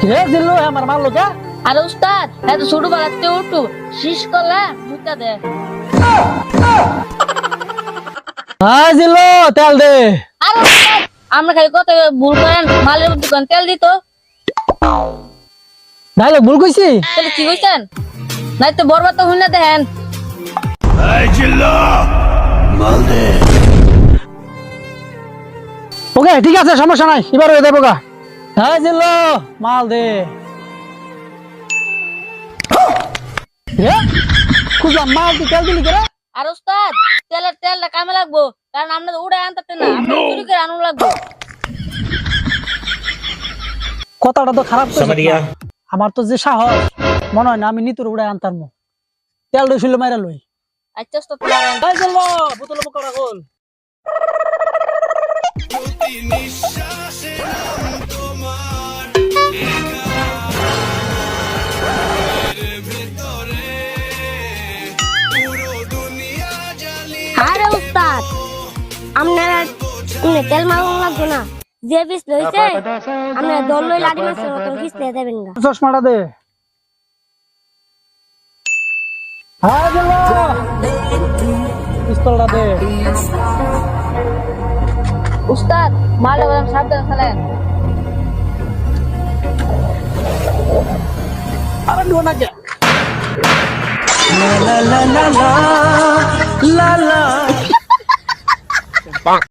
কে জিল্লু আমার মারলো কে? আরে উস্তাদ এত ছোট বেলাতে উঠু শীষ করলে মুইতা দে। হ্যাঁ জিল্লু তেল দে। আরে উস্তাদ আমরা খালি কত ভুল করেন মালের দোকান তেল দিত ডাইলগ ভুল কইছি। তাহলে কি কইছেন নাই তো বরবাদ তো হইনা দেখেন। ওকে ঠিক আছে সমস্যা নাই এবার হয়ে দেবো গা। হ্যাঁ জিল্লু মাল দে। খুঁজলাম মাল তুই তেল দিলি করে। আর উস্তাদ তেলটা কামে লাগবো কারণ আমরা তো উড়াই আনতে না আমরা চুরি করে আনু লাগবো। কথাটা তো খারাপ কইছিস। আমার তো যে সাহস মনে হয় না আমি নিতুর উড়াই আনতাম। তেল দইছিল মাইরা লই। আচ্ছা উস্তাদ মারেন। এই জিল্লু বোতল মুখটা খোল। আরে উস্তাদ আপনারা তেল মারুন লাগবে না যে পিস লইছে আপনারা দল লই লাডি মাছের মতন পিছলে দেবেন না। চশমাটা দে। হ্যাঁ জিল্লু পিস্তলটা দে। উস্তাদ মালে বললাম সাবধানে চালান। আরে ডো না কে লা লা লা লা লা লা